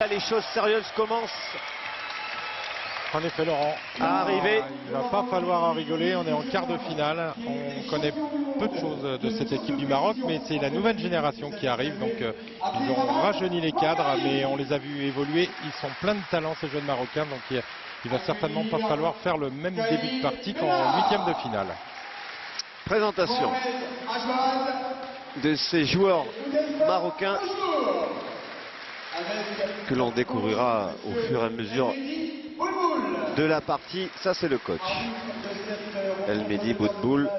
les choses sérieuses commencent En effet, Laurent, à arriver. Il va pas falloir en rigoler, on est en quart de finale. On connaît peu de choses de cette équipe du Maroc, mais c'est la nouvelle génération qui arrive. Donc ils ont rajeuni les cadres, mais on les a vus évoluer. Ils sont pleins de talent, ces jeunes Marocains. Donc il va certainement pas falloir faire le même début de partie qu'en huitième de finale. Présentation de ces joueurs marocains que l'on découvrira au fur et à mesure de la partie. Ça, c'est le coach El Mehdi Boudboul.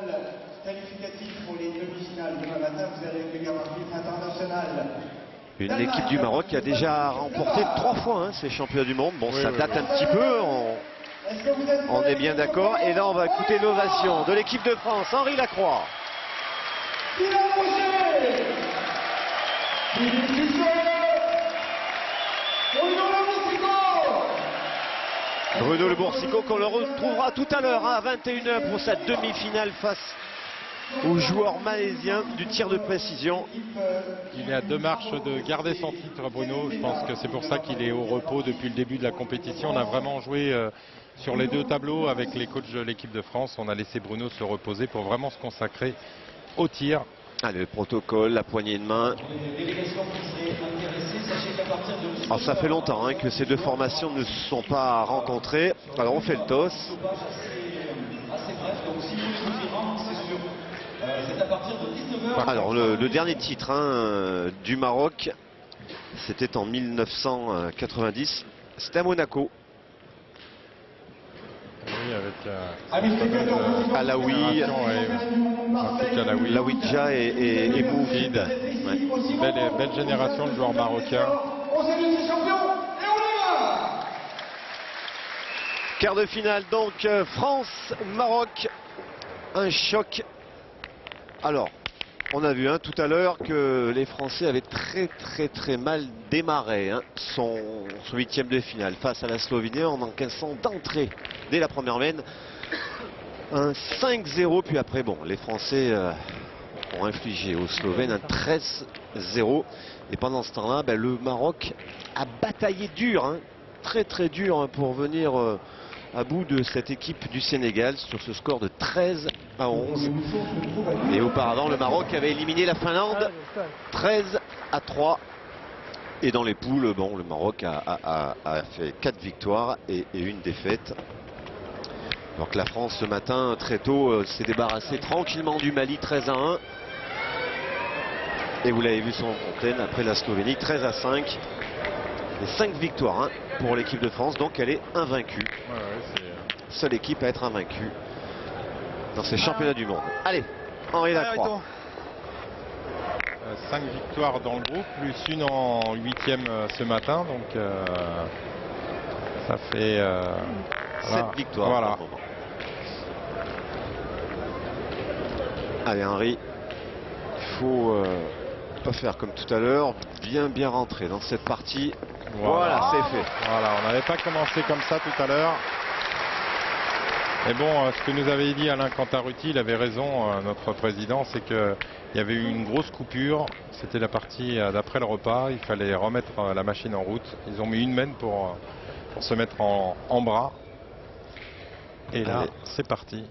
Une équipe du Maroc qui a déjà remporté 3 fois ces championnats du monde. Bon, ça date un petit peu, on est bien d'accord. Et là, on va écouter l'ovation de l'équipe de France. Henri Lacroix. Bruno Le Boursicot qu'on le retrouvera tout à l'heure à 21 h pour sa demi-finale face aux joueurs malaisiens du tir de précision. Il est à 2 marches de garder son titre, Bruno. Je pense que c'est pour ça qu'il est au repos depuis le début de la compétition. On a vraiment joué sur les 2 tableaux avec les coachs de l'équipe de France. On a laissé Bruno se reposer pour vraiment se consacrer au tir. Allez, le protocole, la poignée de main. Alors, ça fait longtemps que ces deux formations ne se sont pas rencontrées. Alors on fait le toss. Alors le dernier titre du Maroc, c'était en 1990. C'était à Monaco. Oui, avec Alaoui, Laouidja et Moufid. Ouais. Belle génération de joueurs marocains. Quart de finale donc, France-Maroc. Un choc. Alors, on a vu tout à l'heure que les Français avaient très mal démarré son 8e de finale face à la Slovénie en encaissant d'entrée dès la première mène un 5-0. Puis après, bon, les Français ont infligé aux Slovènes un 13-0. Et pendant ce temps-là, le Maroc a bataillé dur, très dur pour venir à bout de cette équipe du Sénégal sur ce score de 13-11. Et auparavant, le Maroc avait éliminé la Finlande 13-3. Et dans les poules, bon, le Maroc a fait 4 victoires et 1 défaite. Donc la France ce matin, très tôt, s'est débarrassée tranquillement du Mali 13-1. Et vous l'avez vu sur l'antenne, après la Slovénie, 13-5. Et 5 victoires pour l'équipe de France, donc elle est invaincue. Seule équipe à être invaincue dans ces championnats du monde. Allez, Henri Lacroix. 5 victoires dans le groupe, plus une en 8e ce matin, donc ça fait 7 victoires. Voilà. Allez Henri, il faut pas faire comme tout à l'heure, bien rentrer dans cette partie. Voilà, c'est fait. Voilà, on n'avait pas commencé comme ça tout à l'heure. Mais bon, ce que nous avait dit Alain Cantarutti, il avait raison, notre président, c'est qu'il y avait eu une grosse coupure. C'était la partie d'après le repas. Il fallait remettre la machine en route. Ils ont mis 1 mène pour se mettre en bras. Et là, c'est parti.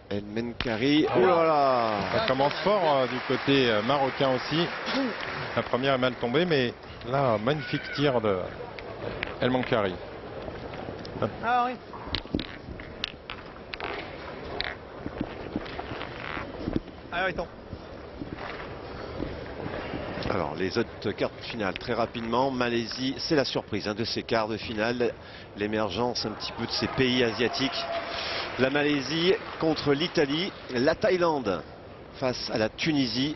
El Menkari. Oh là là! Ça commence fort du côté marocain aussi. La première est mal tombée, mais là, magnifique tir de El Menkari. Ah oui. Ah oui, Alors les autres quarts de finale très rapidement. Malaisie, c'est la surprise de ces quarts de finale. L'émergence un petit peu de ces pays asiatiques. La Malaisie contre l'Italie, la Thaïlande face à la Tunisie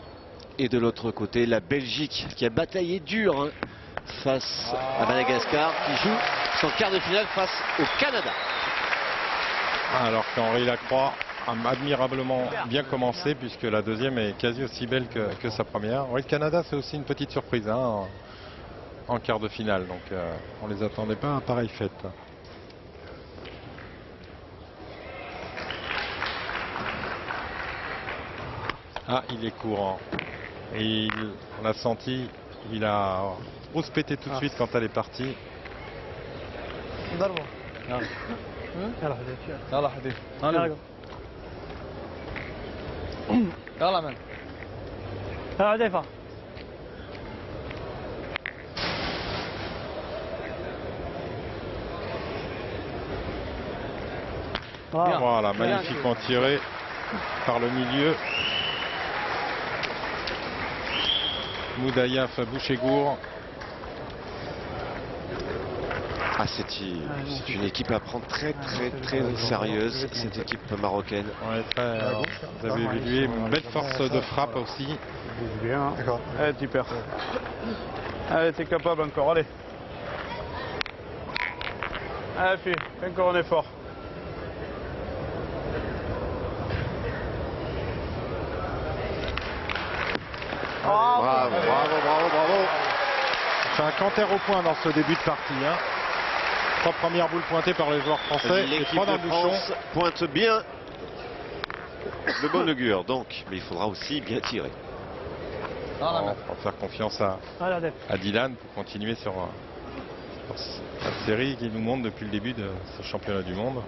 et de l'autre côté la Belgique qui a bataillé dur face à Madagascar qui joue son quart de finale face au Canada. Alors qu'Henri Lacroix a admirablement bien commencé puisque la deuxième est quasi aussi belle que sa première. Oui, le Canada c'est aussi une petite surprise en quart de finale, donc on les attendait pas à pareille fête. Ah, il est courant. Et on a senti Il a rouspété tout de suite quand elle est partie. ضربه يلا يلا حبيبي يلا حبيبي يلا يلا من يلا عديفة Voilà, magnifiquement tiré par le milieu. Moudaïaf Bouchégour. Ah, c'est une équipe à prendre très au sérieuse, cette équipe marocaine. Ouais, vous avez vu lui, une belle force de frappe aussi. Bouge bien. D'accord. Allez, super. Allez, t'es capable encore, allez. Allez, fais encore un effort. Bravo. C'est un canter au point dans ce début de partie. Hein. 3 premières boules pointées par les joueurs français. Et L'équipe 3 dans de le bouchon. France pointe bien de bon augure, donc, mais il faudra aussi bien tirer. يلا On من va faire confiance à Dylan pour continuer sur cette série qui nous montre depuis le début de ce championnat du monde.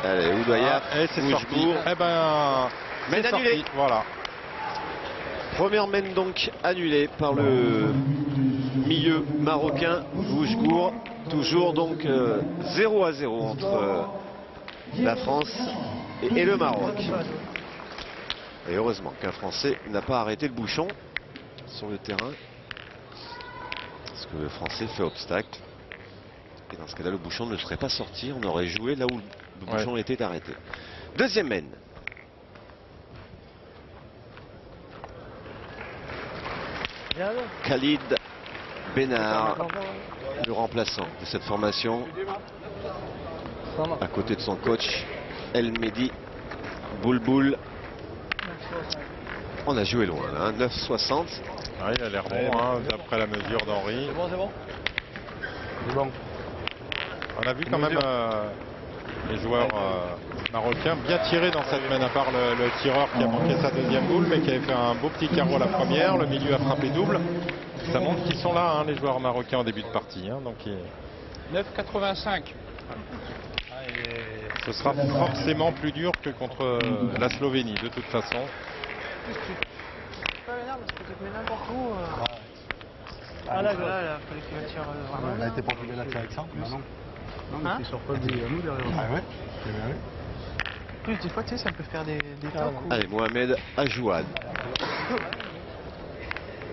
Allez, Oudoyaf, Et c'est sorti. Bouchebourg. Eh ben, Mène c'est annulée. sorti. Voilà. Première mène donc annulée par le milieu marocain Bouchebourg. Toujours donc 0-0 entre la France et le Maroc. Et heureusement qu'un Français n'a pas arrêté le bouchon sur le terrain. Parce que le Français fait obstacle. Et dans ce cas-là, le bouchon ne serait pas sorti. On aurait joué là où le bouchon était arrêté. Deuxième mène. Khalid Benard, le remplaçant de cette formation, à côté de son coach El Mehdi Boulboul. On a joué loin, là, 9,60. Ah, il a l'air bon, hein, d'après la mesure d'Henri. c'est bon C'est bon. On a vu quand même les joueurs marocains bien tirés dans cette mène, à part le tireur qui a manqué sa deuxième boule, mais qui avait fait un beau petit carreau à la première. Le milieu a frappé double. Ça montre qu'ils sont là, hein, les joueurs marocains en début de partie. Hein, donc 9,85. ce sera forcément plus dur que contre la Slovénie, de toute façon. Pas énorme parce que tu te mets n'importe où. Ah là, il fallait qu'il attire vraiment. Elle a été pas obligée de la tirer avec ça. Non, non. Non, mais Hein c'est sur quoi nous derrière. Ah ouais. Plus des fois, tu sais, ça peut faire des tocs. Allez, Mohamed Ajouad.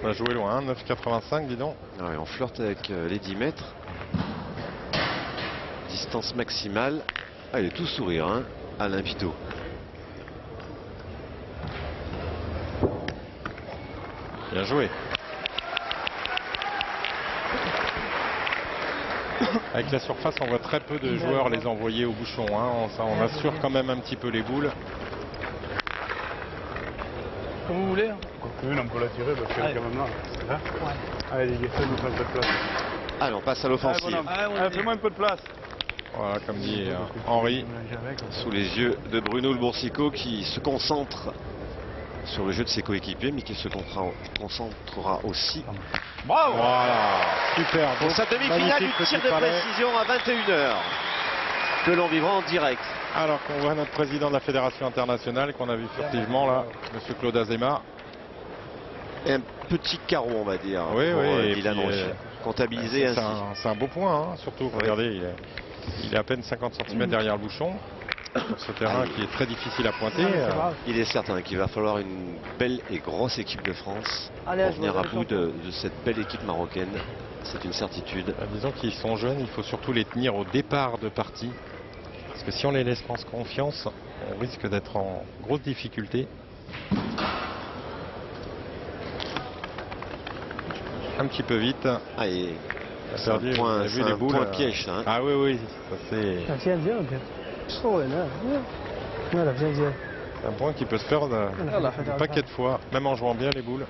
On a joué loin, 9,85, dis donc. Ah ouais, on flirte avec les 10 mètres. Distance maximale. Ah, il est tout sourire, hein, Alain Pitot. Bien joué. Avec la surface, on voit très peu de joueurs les envoyer au bouchon. Hein. On assure quand même un petit peu les boules. Comme vous voulez. Une, on peut la tirer parce qu'elle est quand même là. Hein Ouais. Allez, les gars, fais-nous un peu de place. Allez, on passe à l'offensive. Allez, fais-moi un peu de place. Voilà, comme dit Henri. Sous les yeux de Bruno Le Boursicot qui se concentre sur le jeu de ses coéquipiers, mais qui se concentrera aussi Bravo. Voilà, super. pour sa demi-finale du tir de précision à 21h que l'on vivra en direct. Alors qu'on voit notre président de la Fédération internationale, qu'on a vu furtivement là, monsieur Claude Azéma. Et un petit carreau, on va dire, Oui, pour oui, et Dylan puis, Rocher. Comptabilisé ainsi. C'est un beau point, hein, surtout. Regardez, il est à peine 50 cm derrière le bouchon. Sur ce terrain qui est très difficile à pointer. Il est certain qu'il va falloir une belle et grosse équipe de France Allez, pour je venir vois à le bout de cette belle équipe marocaine. C'est une certitude. Disons qu'ils sont jeunes, il faut surtout les tenir au départ de partie. Parce que si on les laisse prendre confiance, on risque d'être en grosse difficulté. Un petit peu vite. Ah, et On a c'est un perdu, point, on a vu c'est les un boules. point piège, ça, hein. Ah oui, oui, ça c'est Tiens, viens, viens. Oh, là. Voilà, viens, viens. un point qui peut se perdre un paquet de fois, même en jouant bien les boules.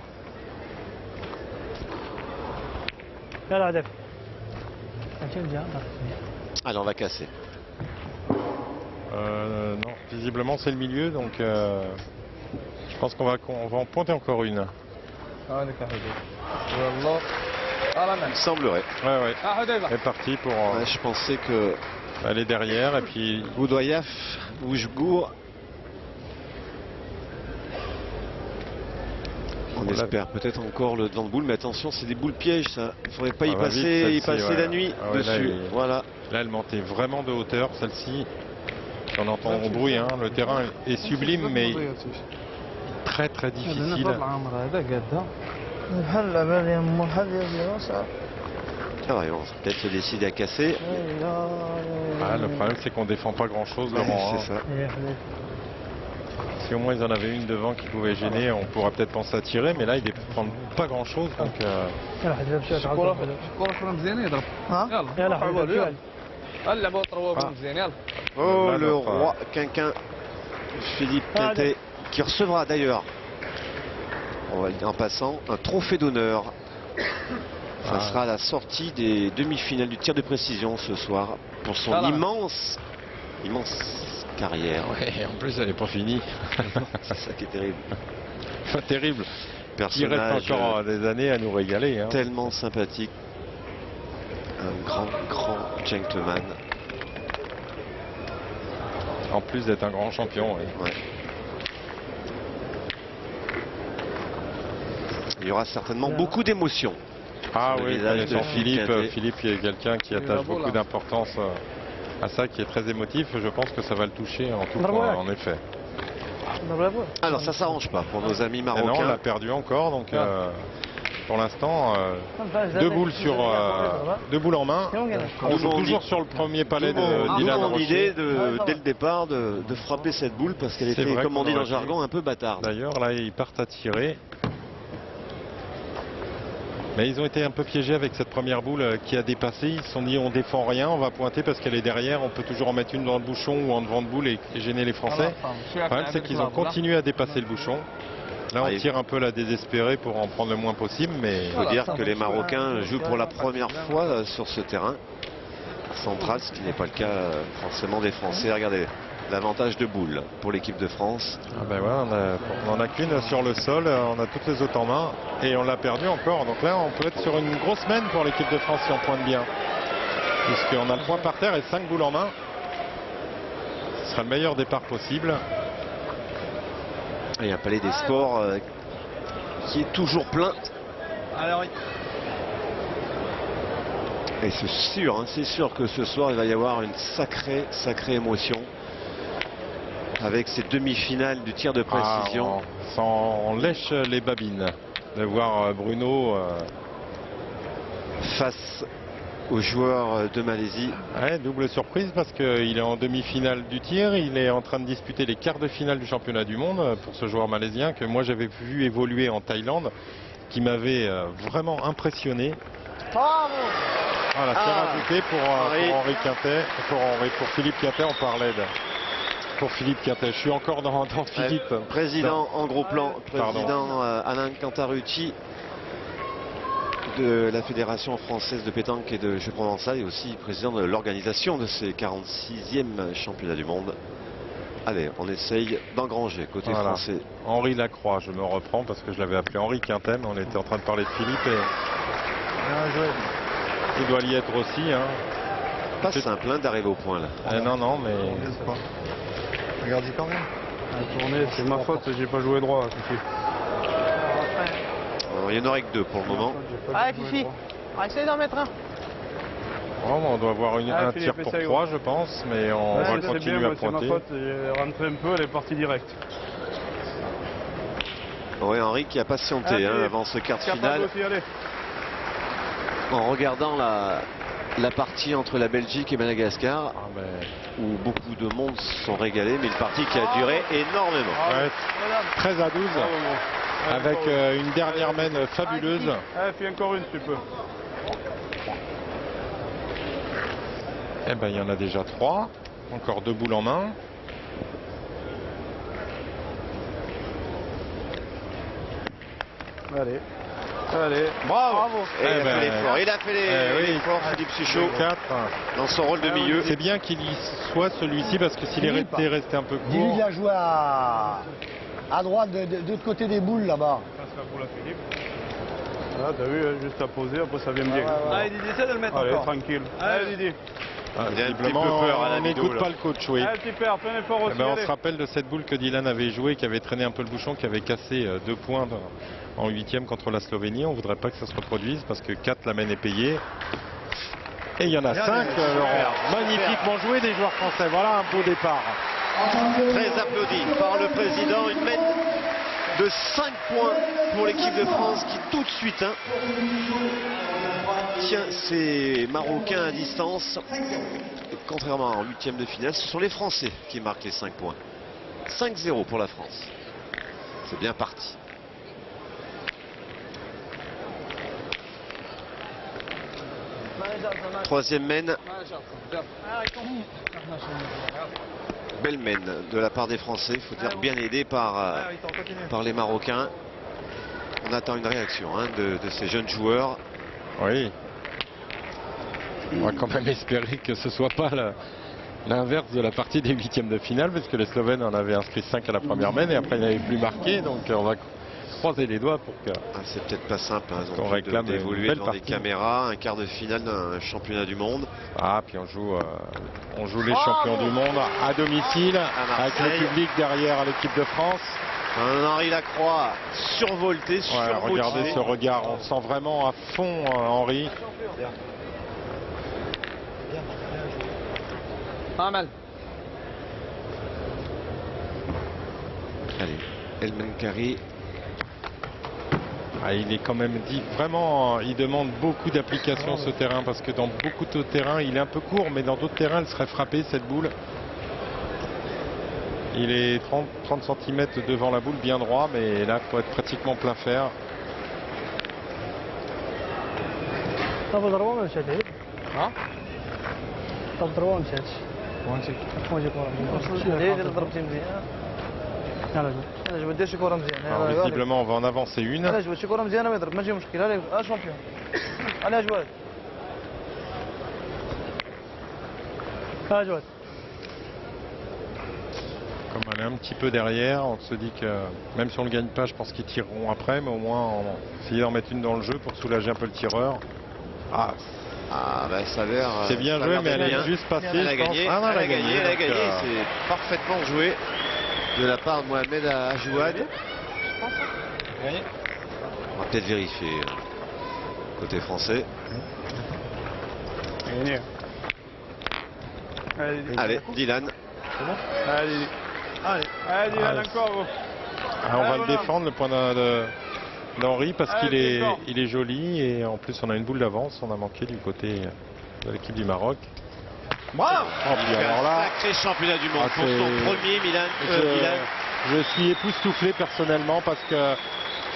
Là, là, Def. Tiens, viens. Allez, on va casser. Non, visiblement c'est le milieu, donc Je pense qu'on va en pointer encore une. Il semblerait. Ouais. C'est parti pour Ouais, je pensais que aller derrière et puis Boudoyaf ou Jgour. On espère peut-être encore le devant de boule, mais attention, c'est des boules pièges, ça. Il faudrait pas y va passer, vite, celle-ci, ouais. la nuit Ah ouais, dessus. Voilà. Là, elle montait vraiment de hauteur, celle-ci. On entend au bruit, hein. Le terrain est sublime, mais très très difficile. Ah ouais, on va peut-être se décider à casser. Ah, le problème, c'est qu'on défend pas grand-chose, Ouais, Laurent. c'est Hein. ça. Si au moins ils en avaient une devant qui pouvait gêner, on pourrait peut-être penser à tirer, mais là, ils défendent pas grand-chose. Donc, Oh, là, le notre, roi Quinquin, Philippe Quintet, qui recevra d'ailleurs, en passant, un trophée d'honneur. Ça sera la sortie des demi-finales du tir de précision ce soir pour son immense carrière. ouais, en plus, elle n'est pas finie. C'est ça qui est terrible. Pas terrible. Il reste Personnage encore des années à nous régaler. Hein. tellement sympathique. Un grand gentleman. En plus d'être un grand champion. Oui. Ouais. Il y aura certainement beaucoup d'émotions. Ah Sur le oui, visage de connaissant Philippe Quintet. Philippe est quelqu'un qui attache beaucoup d'importance à ça, qui est très émotif. Je pense que ça va le toucher en tout point, en effet. Alors ça s'arrange pas pour nos amis Et non, on marocains. l'a perdu encore, donc pour l'instant, deux boules en main. On joue toujours sur le premier palais de Dylan D'où mon idée Rocher. dès le départ de frapper cette boule parce qu'elle C'est était, vrai comme on qu'on dit dans aurait le jargon, un peu bâtarde. D'ailleurs, là, ils partent à tirer. Mais ils ont été un peu piégés avec cette première boule qui a dépassé. Ils se sont dit on défend rien, on va pointer parce qu'elle est derrière. On peut toujours en mettre une dans le bouchon ou en devant de boule et gêner les Français. Le problème, c'est qu'ils ont continué à dépasser le bouchon. Là, on tire un peu la désespérée pour en prendre le moins possible. Mais Il faut dire que les Marocains jouent pour la première fois sur ce terrain central, ce qui n'est pas le cas forcément des Français. Regardez l'avantage de boule pour l'équipe de France. ah ben ouais, on en a qu'une sur le sol, on a toutes les autres en main et on l'a perdu encore. Donc là, on peut être sur une grosse semaine pour l'équipe de France si on pointe bien. Puisqu'on a le point par terre et 5 boules en main. Ce sera le meilleur départ possible. Et un palais des sports qui est toujours plein. Et c'est sûr que ce soir, il va y avoir une sacrée émotion. Avec ces demi-finales du tir de précision. On lèche les babines de voir Bruno face aux joueurs de Malaisie. Ouais, double surprise parce qu'il est en demi-finale du tir. Il est en train de disputer les quarts de finale du championnat du monde pour ce joueur malaisien que moi j'avais vu évoluer en Thaïlande, qui m'avait vraiment impressionné. Voilà, c'est rajouté pour Henri Quintet, pour Philippe Quintet. On parlait pour Philippe Quintet. Je suis encore dans Philippe. Président en gros plan, président Alain Cantarucci de la Fédération française de pétanque et de jeux provençal et aussi président de l'organisation de ces 46e championnats du monde. Allez, on essaye d'engranger côté français. Henri Lacroix, je me reprends parce que je l'avais appelé Henri Quintet, mais on était en train de parler de Philippe et il doit y être aussi. Hein. Pas simple d'arriver au point là. Non, mais... Regardez quand même. La tournée, c'est ma faute, j'ai pas joué droit. Il n'y en aurait que deux pour le moment. Allez, Fifi, on va essayer d'en mettre un. On doit avoir un tir pour 3, je pense, mais on va continuer à pointer. C'est ma faute, j'ai rentré un peu, elle est partie direct. Oui, Henri qui a patienté avant ce quart de finale. En regardant la partie entre la Belgique et Madagascar, où beaucoup de monde se sont régalés, mais une partie qui a duré énormément. Ouais, 13 à 12, avec une dernière main fabuleuse. Fais encore une, si tu peux. Eh ben, il y en a déjà 3. Encore 2 boules en main. Allez, bravo. Et il a fait l'effort. Il a fait l'effort, Philippe Suchot, 4. dans son rôle de milieu. C'est bien qu'il y soit celui-ci parce que s'il était resté un peu court. Dis-lui de la joie. À droite, de l'autre côté des boules, là-bas. Ah, t'as vu, juste à poser, après ça vient bien. Allez, Didier, essaie de le mettre Allez, encore. tranquille. Allez, Didier. Ah, Il y a un visiblement, petit peu peur à la on vidéo, n'écoute là. pas le coach, oui. Allez, petit père, fais un effort Eh aussi. ben, on allez. se rappelle de cette boule que Dylan avait jouée, qui avait traîné un peu le bouchon, qui avait cassé 2 points en 8e contre la Slovénie. On ne voudrait pas que ça se reproduise parce que 4, la main est payée. Et il y en a 5, Laurent. Magnifiquement joué des joueurs français. Voilà un beau départ. Très applaudi par le président. Une mène de 5 points pour l'équipe de France qui tout de suite tient ces Marocains à distance. Et contrairement en 8e de finale, ce sont les Français qui marquent les 5 points. 5-0 pour la France. C'est bien parti. Troisième mène. Belle mène de la part des Français. Il faut dire bien aidé par les Marocains. On attend une réaction de ces jeunes joueurs. Oui. On va quand même espérer que ce soit pas l'inverse de la partie des 8e de finale, parce que les Slovènes en avaient inscrit 5 à la première mène et après ils n'avaient plus marqué. Donc on va croiser les doigts pour que... C'est peut-être pas simple On réclame d'évoluer une belle devant des partie. caméras, un quart de finale d'un championnat du monde. Ah, puis on joue les champions du monde à domicile, avec le Marseille. public derrière l'équipe de France. Un Henri Lacroix survolté, Ouais, surmotivé. regardez ce regard, on sent vraiment à fond Henri. Pas mal. Allez, El Menkari. Ah, il est quand même dit vraiment, il demande beaucoup d'application ce terrain, parce que dans beaucoup de terrains, il est un peu court, mais dans d'autres terrains, elle serait frappée cette boule. Il est 30 cm devant la boule, bien droit, mais là, il faut être pratiquement plein fer. طب ضربه ما مشات هي ها؟ طب ضربه ما مشاتش وانسي. ما جا كره هي اللي ضربتي مزيان يلا جو انا جبت شي كره مزيانه Alors, visiblement, on va en avancer une. انا جبت شي كره مزيانه ما يضرب ماشي مشكل هلا شامبيون انا جواد جواد Comme elle est un petit peu derrière, on se dit que même si on ne le gagne pas, je pense qu'ils tireront après, mais au moins on va essayer d'en mettre une dans le jeu pour soulager un peu le tireur. Ah, Bah, ça a l'air. c'est bien ça a joué, l'air mais elle d'aller a bien. juste passé. Elle a je pense. gagné, Ah non, elle a gagné, elle a donc, gagné. C'est parfaitement joué de la part de Mohamed Ajouad. On va peut-être vérifier côté français. Gagné. Allez, Allez, Dylan. allez. Allez, Dylan, encore. Gros. Ah, on va voilà. le défendre, le point d'Henri, parce Ah, qu'il est, d'accord. il est joli, et en plus on a une boule d'avance, on a manqué du côté de l'équipe du Maroc. Bravo. Oh, puis alors là, Sacré championnat du monde Ah, pour son c'est- premier Dylan. je suis époustouflé personnellement, parce que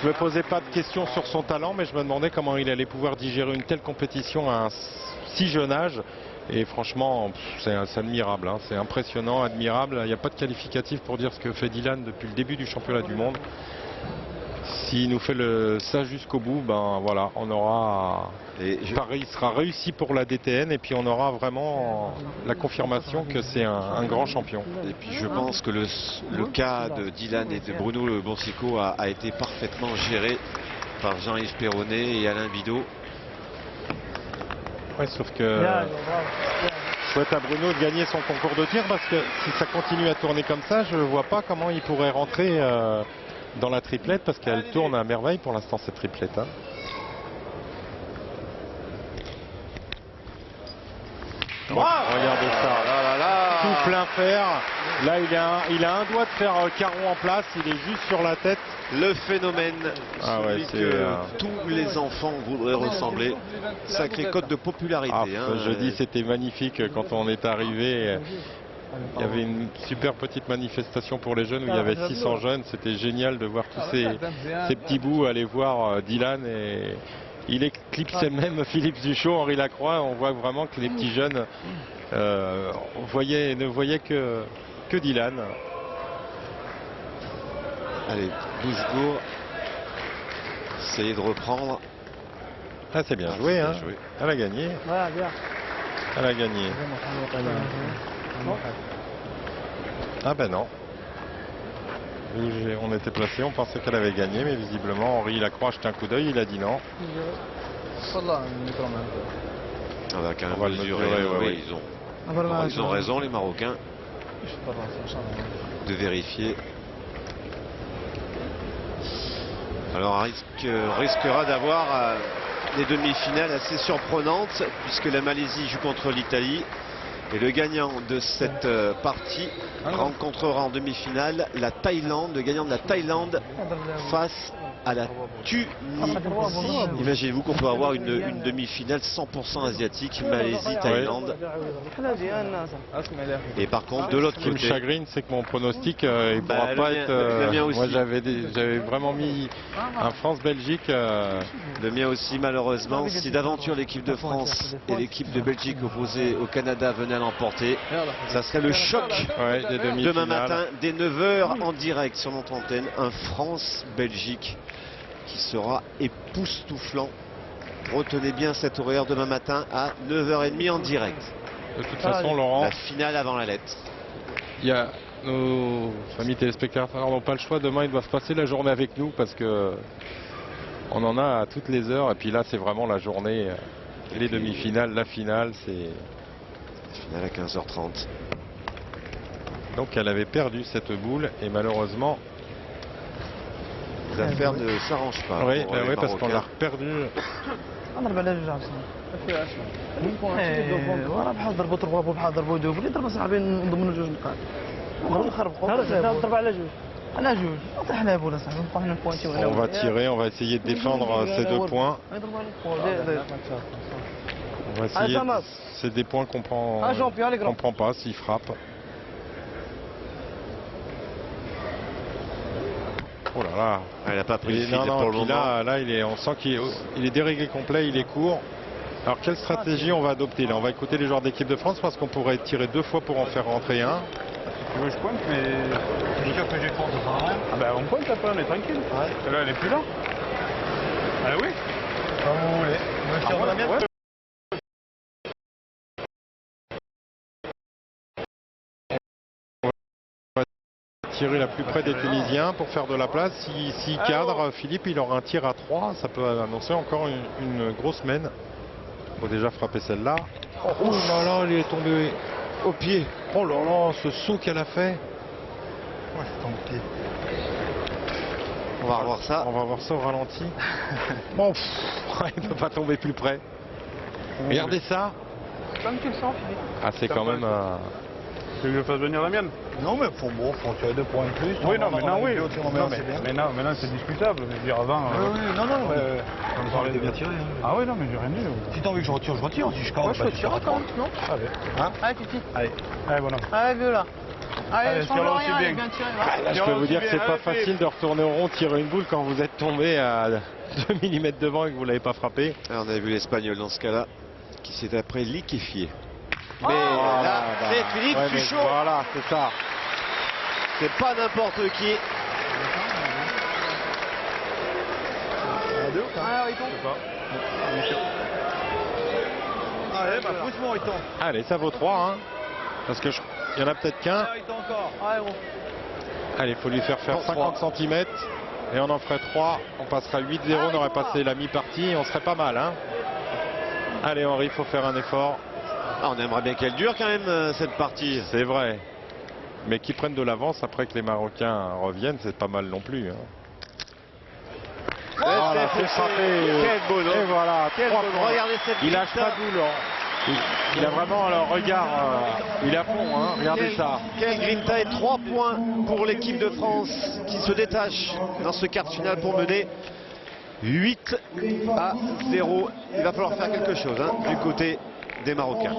je me posais pas de questions sur son talent, mais je me demandais comment il allait pouvoir digérer une telle compétition à un si jeune âge. Et franchement, c'est admirable, hein. C'est impressionnant, admirable. Il n'y a pas de qualificatif pour dire ce que fait Dylan depuis le début du championnat du monde. S'il nous fait ça jusqu'au bout, ben voilà, on aura... Il sera réussi pour la DTN, et puis on aura vraiment la confirmation que c'est un grand champion. Et puis je pense que le cas de Dylan et de Bruno Le Bonsico a été parfaitement géré par Jean-Yves Perronnet et Alain Bidot. Ouais, sauf que je souhaite à Bruno de gagner son concours de tir, parce que si ça continue à tourner comme ça, je ne vois pas comment il pourrait rentrer dans la triplette, parce qu'elle tourne à merveille pour l'instant, cette triplette. Hein. Regardez ça. Là, là, là. Tout plein fer. Là, il a un doigt de faire carreau en place. Il est juste sur la tête. Le phénomène, Ah ouais, celui c'est, que tous les enfants voudraient ressembler. Sacré code de popularité. Ah, hein. jeudi, c'était magnifique quand on est arrivé. Il y avait une super petite manifestation pour les jeunes où il y avait 600 jeunes. C'était génial de voir tous ces petits bouts aller voir Dylan, et il éclipsait même Philippe Zuchot, Henri Lacroix. On voit vraiment que les petits jeunes ne voyaient que Dylan. Allez, Bousgour. Essayez de reprendre. Ah, c'est bien Ah, joué, c'est hein. bien joué. Elle a gagné. Voilà, bien. Elle a gagné. Ah ben non. on était placé, on pensait qu'elle avait gagné, mais visiblement Henri Lacroix a jeté un coup d'œil, il a dit non. On va quand même On va le mesurer, mesurer, oui, ouais. ils ont raison, les Marocains, de vérifier. Alors on risquera d'avoir des demi-finales assez surprenantes, puisque la Malaisie joue contre l'Italie. Et le gagnant de cette partie rencontrera en demi-finale la Thaïlande, le gagnant de la Thaïlande face à la Tunisie. Imaginez-vous qu'on peut avoir une demi-finale 100% asiatique, Malaisie-Thaïlande. Et par contre, de l'autre Ce qui me côté, chagrine, c'est que mon pronostic, il pourra le pas mien- être. le mien aussi. Moi, j'avais vraiment mis un France-Belgique. le mien aussi malheureusement, si d'aventure l'équipe de France et l'équipe de Belgique opposée au Canada venaient à l'emporter, ça serait le choc. Ouais, des demi-finales. Demain matin, dès 9 h en direct sur notre antenne, un France-Belgique qui sera époustouflant. Retenez bien cet horaire demain matin à 9h30 en direct. De toute façon, Laurent, La finale avant la lettre. il y a nos amis téléspectateurs n'ont pas le choix. Demain, ils doivent passer la journée avec nous parce que on en a à toutes les heures. Et puis là, c'est vraiment la journée. Les demi-finales, la finale, c'est. Finale à 15h30. Donc, elle avait perdu cette boule et malheureusement. Les affaires ne s'arrangent pas. Oui, pour les parce qu'on Marocains. l'a perdu. اضرب على جوج عرفتي وراه بحال ضربوا تربوا بحال ضربوا دوبل اللي ضربوا صاحبي نضمنوا جوج نقاط نضرب على جوج على جوج طيح لها بولا صاحبي نبقاو حنا نبوانتيو هنا On va tirer, on va essayer de défendre ces 2 points. On va essayer. C'est des points qu'on prend pas s'il frappe. Oh là là. Elle n'a pas pris le Et fil non, pour le puis moment. là, on sent qu'il est déréglé complet, il est court. Alors quelle stratégie on va adopter là? On va écouter les joueurs d'équipe de France parce qu'on pourrait tirer 2 fois pour en faire rentrer un. Tu veux que je pointe, mais je suis sûr que j'ai compte, ça sert à rien. Ah ben on pointe après, on est tranquille. Ouais. Là, elle est plus là. Ah oui. Comme vous voulez. Ah, voilà, bien. Tirer la plus près des Tunisiens pour faire de la place. S'il cadre, Philippe, il aura un tir à 3. Ça peut annoncer encore une grosse semaine. Il faut déjà frapper celle-là. Oh là là, il est tombé au pied. Oh là là, ce saut qu'elle a fait. Ouais, c'est ton pied. On va revoir ça. On va voir ça au ralenti. Bon, il ne peut pas tomber plus près. Regardez ça. Comme tu le sens, Philippe. Ah, c'est quand même... Tu veux que je fasse venir la mienne? Non, mais faut tirer 2 points de plus. Oui, non, maintenant oui. Non, Mais non, maintenant c'est discutable. Je veux dire, avant. Oui, non, mais. On parlait de bien tirer. Ah oui, non, mais j'ai rien dit. Si t'as envie que je retire, je retire. Si je cadre, Moi, je retire quand même, non? Allez. Allez, Titi. Allez, bonhomme. Allez, vieux là. Allez, change tire-la rien, aussi allez, bien. bien tiré. Là, je peux vous dire que c'est pas facile de retourner au rond, tirer une boule quand vous êtes tombé à 2 mm devant et que vous l'avez pas frappé. Alors, on avait vu l'Espagnol dans ce cas-là, qui s'est après liquéfié. Mais Voilà, là, bah, c'est Philippe ouais, mais Suchot. Voilà, c'est ça. C'est pas n'importe qui. Ah, il tombe. Allez, bah pousse-moi, il tombe. Allez, ça vaut 3. Hein, parce que il y en a peut-être qu'un. Il tombe encore. Allez, gros. Allez, il faut lui faire Pour 50 cm. Et on en ferait 3. On passera 8-0, on aurait passé la mi-partie. Et on serait pas mal. Hein. Allez, Henri, il faut faire un effort. Ah, on aimerait bien qu'elle dure quand même cette partie. C'est vrai. Mais qu'ils prennent de l'avance après que les Marocains reviennent, c'est pas mal non plus. Hein. Voilà, c'est frappé. Quel bonhomme. Et voilà, Quel 3 bonhomme. points. Regardez cette Il lâche pas de boule. Hein. Il a vraiment le regard, il est à fond. Hein. Regardez ça. Quel grinta et 3 points pour l'équipe de France qui se détache dans ce quart de finale pour mener 8-0. Il va falloir faire quelque chose hein, du côté des Marocains.